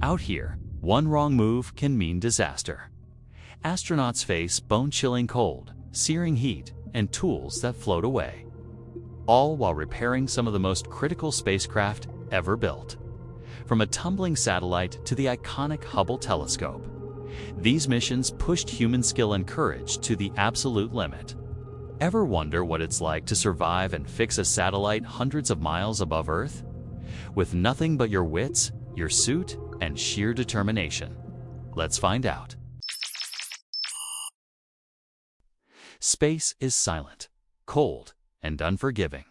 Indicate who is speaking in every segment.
Speaker 1: Out here, one wrong move can mean disaster. Astronauts face bone-chilling cold, searing heat, and tools that float away, all while repairing some of the most critical spacecraft ever built. From a tumbling satellite to the iconic Hubble Telescope, these missions pushed human skill and courage to the absolute limit. Ever wonder what it's like to survive and fix a satellite hundreds of miles above Earth? With nothing but your wits, your suit, and sheer determination. Let's find out. Space is silent, cold, and unforgiving.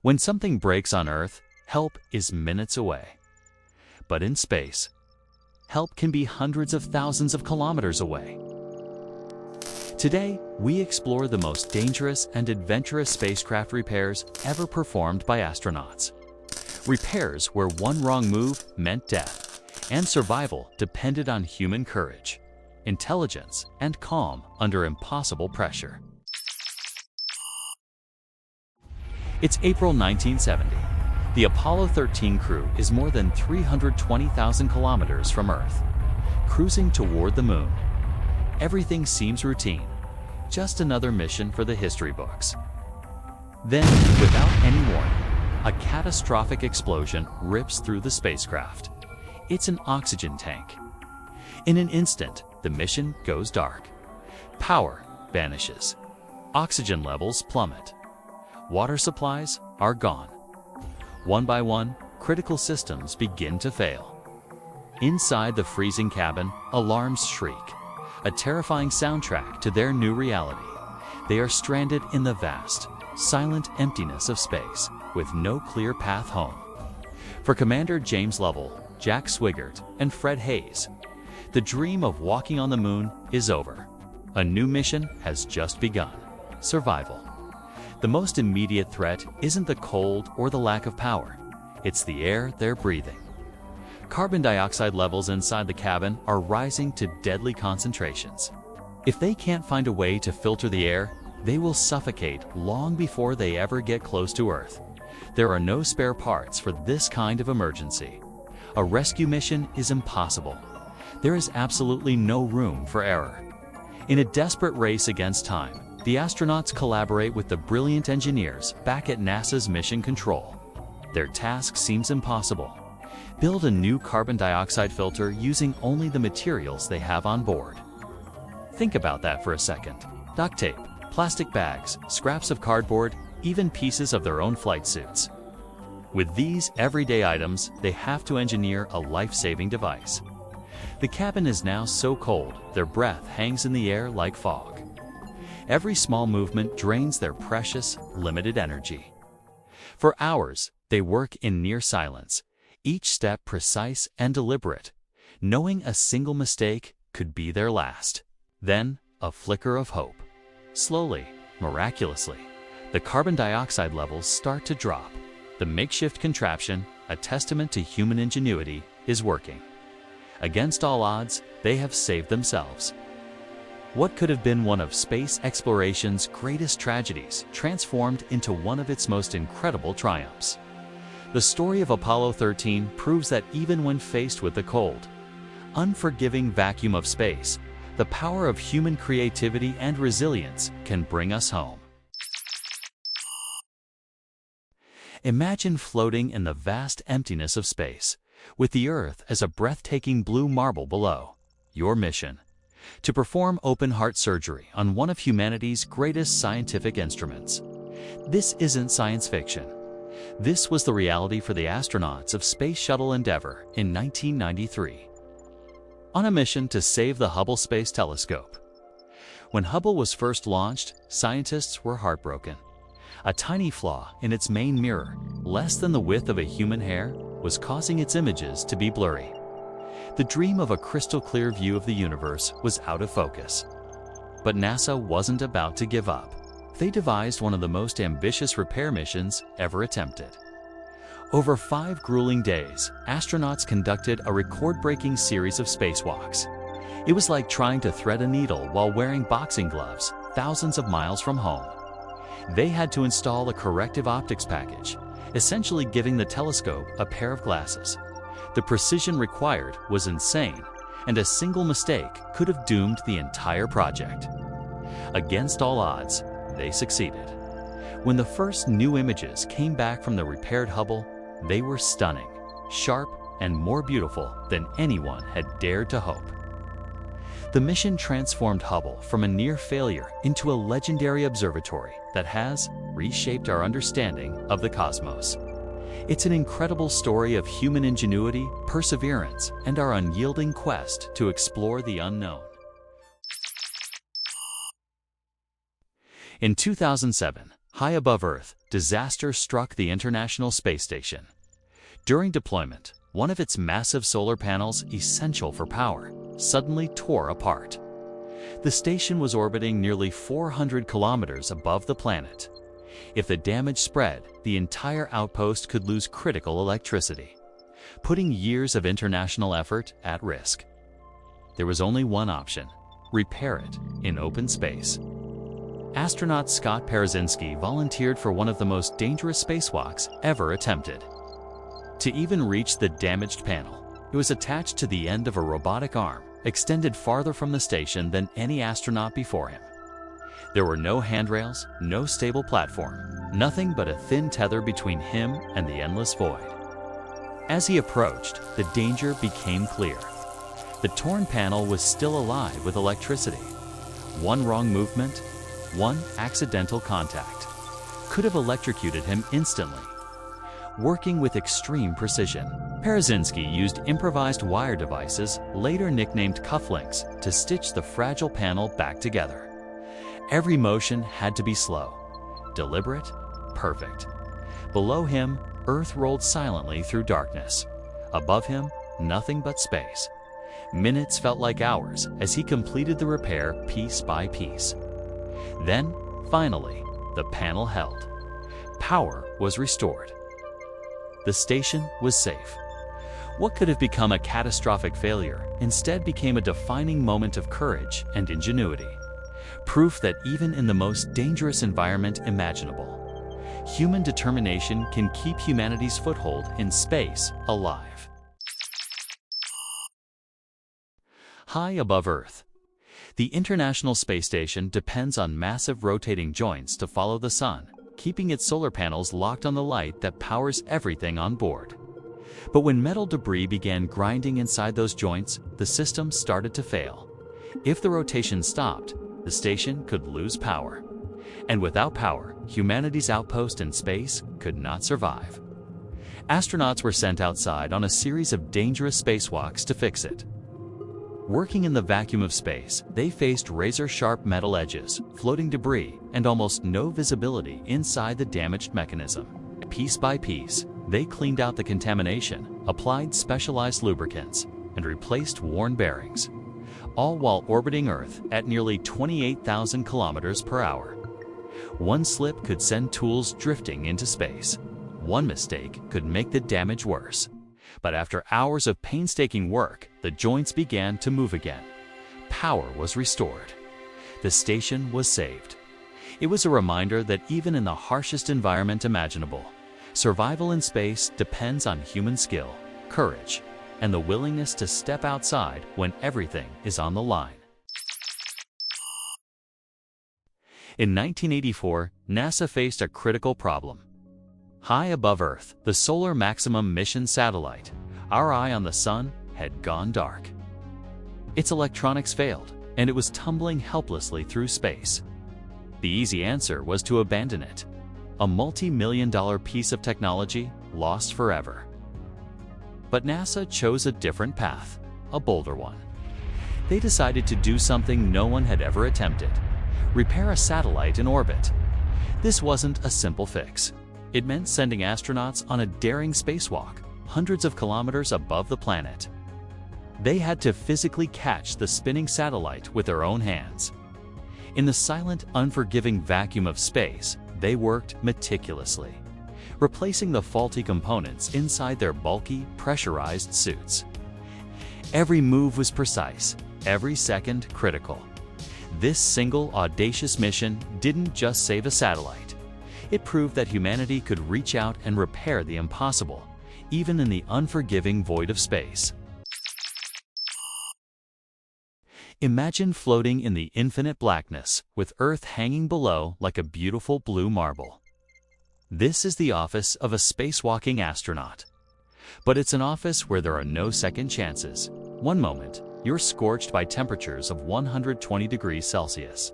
Speaker 1: When something breaks on Earth, help is minutes away. But in space, help can be hundreds of thousands of kilometers away. Today, we explore the most dangerous and adventurous spacecraft repairs ever performed by astronauts. Repairs where one wrong move meant death, and survival depended on human courage, intelligence, and calm under impossible pressure. It's April 1970. The Apollo 13 crew is more than 320,000 kilometers from Earth, cruising toward the moon. Everything seems routine, just another mission for the history books. Then, without any warning, a catastrophic explosion rips through the spacecraft. It's an oxygen tank. In an instant, the mission goes dark. Power vanishes. Oxygen levels plummet. Water supplies are gone. One by one, critical systems begin to fail. Inside the freezing cabin, alarms shriek, a terrifying soundtrack to their new reality. They are stranded in the vast, silent emptiness of space, with no clear path home. For Commander James Lovell, Jack Swigert, and Fred Hayes, the dream of walking on the moon is over. A new mission has just begun: survival. The most immediate threat isn't the cold or the lack of power. It's the air they're breathing. Carbon dioxide levels inside the cabin are rising to deadly concentrations. If they can't find a way to filter the air, they will suffocate long before they ever get close to Earth. There are no spare parts for this kind of emergency. A rescue mission is impossible. There is absolutely no room for error. In a desperate race against time, the astronauts collaborate with the brilliant engineers back at NASA's Mission Control. Their task seems impossible. Build a new carbon dioxide filter using only the materials they have on board. Think about that for a second. Duct tape, plastic bags, scraps of cardboard, even pieces of their own flight suits. With these everyday items, they have to engineer a life-saving device. The cabin is now so cold, their breath hangs in the air like fog. Every small movement drains their precious, limited energy. For hours, they work in near silence, each step precise and deliberate, knowing a single mistake could be their last. Then, a flicker of hope. Slowly, miraculously, the carbon dioxide levels start to drop. The makeshift contraption, a testament to human ingenuity, is working. Against all odds, they have saved themselves. What could have been one of space exploration's greatest tragedies transformed into one of its most incredible triumphs. The story of Apollo 13 proves that even when faced with the cold, unforgiving vacuum of space, the power of human creativity and resilience can bring us home. Imagine floating in the vast emptiness of space, with the Earth as a breathtaking blue marble below. Your mission: to perform open-heart surgery on one of humanity's greatest scientific instruments. This isn't science fiction. This was the reality for the astronauts of Space Shuttle Endeavour in 1993. On a mission to save the Hubble Space Telescope. When Hubble was first launched, scientists were heartbroken. A tiny flaw in its main mirror, less than the width of a human hair, was causing its images to be blurry. The dream of a crystal-clear view of the universe was out of focus. But NASA wasn't about to give up. They devised one of the most ambitious repair missions ever attempted. Over 5 grueling days, astronauts conducted a record-breaking series of spacewalks. It was like trying to thread a needle while wearing boxing gloves thousands of miles from home. They had to install a corrective optics package, essentially giving the telescope a pair of glasses. The precision required was insane, and a single mistake could have doomed the entire project. Against all odds, they succeeded. When the first new images came back from the repaired Hubble, they were stunning, sharp, and more beautiful than anyone had dared to hope. The mission transformed Hubble from a near failure into a legendary observatory that has reshaped our understanding of the cosmos. It's an incredible story of human ingenuity, perseverance, and our unyielding quest to explore the unknown. In 2007, high above Earth, disaster struck the International Space Station. During deployment, one of its massive solar panels, essential for power, suddenly tore apart. The station was orbiting nearly 400 kilometers above the planet. If the damage spread, the entire outpost could lose critical electricity, putting years of international effort at risk. There was only one option: repair it in open space. Astronaut Scott Parazynski volunteered for one of the most dangerous spacewalks ever attempted. To even reach the damaged panel, it was attached to the end of a robotic arm, extended farther from the station than any astronaut before him. There were no handrails, no stable platform, nothing but a thin tether between him and the endless void. As he approached, the danger became clear. The torn panel was still alive with electricity. One wrong movement, one accidental contact, could have electrocuted him instantly. Working with extreme precision, Parazynski used improvised wire devices, later nicknamed cufflinks, to stitch the fragile panel back together. Every motion had to be slow, deliberate, perfect. Below him, Earth rolled silently through darkness. Above him, nothing but space. Minutes felt like hours as he completed the repair piece by piece. Then, finally, the panel held. Power was restored. The station was safe. What could have become a catastrophic failure instead became a defining moment of courage and ingenuity. Proof that even in the most dangerous environment imaginable, human determination can keep humanity's foothold in space alive. High above Earth. The International Space Station depends on massive rotating joints to follow the sun, keeping its solar panels locked on the light that powers everything on board. But when metal debris began grinding inside those joints, the system started to fail. If the rotation stopped, the station could lose power. And without power, humanity's outpost in space could not survive. Astronauts were sent outside on a series of dangerous spacewalks to fix it. Working in the vacuum of space, they faced razor-sharp metal edges, floating debris, and almost no visibility inside the damaged mechanism. Piece by piece, they cleaned out the contamination, applied specialized lubricants, and replaced worn bearings, all while orbiting Earth at nearly 28,000 kilometers per hour. One slip could send tools drifting into space. One mistake could make the damage worse. But after hours of painstaking work, the joints began to move again. Power was restored. The station was saved. It was a reminder that even in the harshest environment imaginable, survival in space depends on human skill, courage, and the willingness to step outside when everything is on the line. In 1984, NASA faced a critical problem. High above Earth, the Solar Maximum Mission satellite, our eye on the sun, had gone dark. Its electronics failed, and it was tumbling helplessly through space. The easy answer was to abandon it, a multi-million-dollar piece of technology lost forever. But NASA chose a different path, a bolder one. They decided to do something no one had ever attempted: repair a satellite in orbit. This wasn't a simple fix. It meant sending astronauts on a daring spacewalk, hundreds of kilometers above the planet. They had to physically catch the spinning satellite with their own hands. In the silent, unforgiving vacuum of space, they worked meticulously, replacing the faulty components inside their bulky, pressurized suits. Every move was precise, every second critical. This single, audacious mission didn't just save a satellite. It proved that humanity could reach out and repair the impossible, even in the unforgiving void of space. Imagine floating in the infinite blackness, with Earth hanging below like a beautiful blue marble. This is the office of a spacewalking astronaut. But it's an office where there are no second chances. One moment, you're scorched by temperatures of 120 degrees Celsius.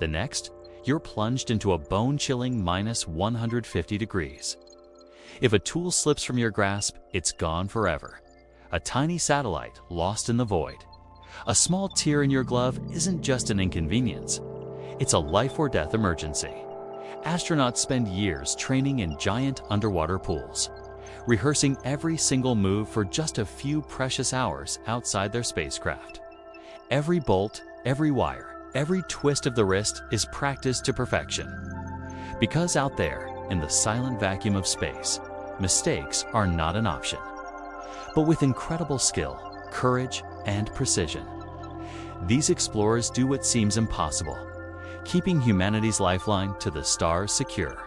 Speaker 1: The next, you're plunged into a bone-chilling minus 150 degrees. If a tool slips from your grasp, it's gone forever. A tiny satellite lost in the void. A small tear in your glove isn't just an inconvenience. It's a life-or-death emergency. Astronauts spend years training in giant underwater pools, rehearsing every single move for just a few precious hours outside their spacecraft. Every bolt, every wire, every twist of the wrist is practiced to perfection. Because out there, in the silent vacuum of space, mistakes are not an option. But with incredible skill, courage, and precision, these explorers do what seems impossible, keeping humanity's lifeline to the stars secure.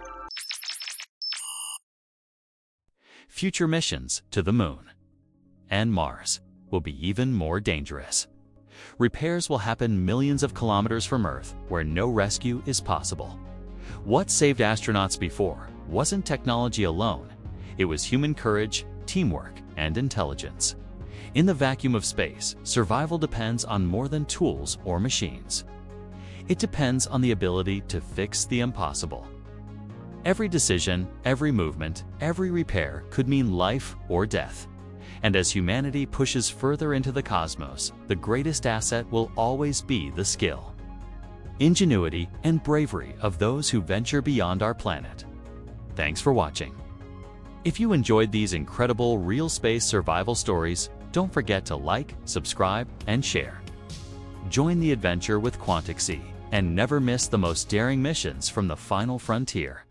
Speaker 1: Future missions to the Moon and Mars will be even more dangerous. Repairs will happen millions of kilometers from Earth, where no rescue is possible. What saved astronauts before wasn't technology alone. It was human courage, teamwork, and intelligence. In the vacuum of space, survival depends on more than tools or machines. It depends on the ability to fix the impossible. Every decision, every movement, every repair could mean life or death. And as humanity pushes further into the cosmos, the greatest asset will always be the skill, ingenuity, and bravery of those who venture beyond our planet. Thanks for watching. If you enjoyed these incredible real space survival stories, don't forget to like, subscribe, and share. Join the adventure with Quantic Sea and never miss the most daring missions from the final frontier.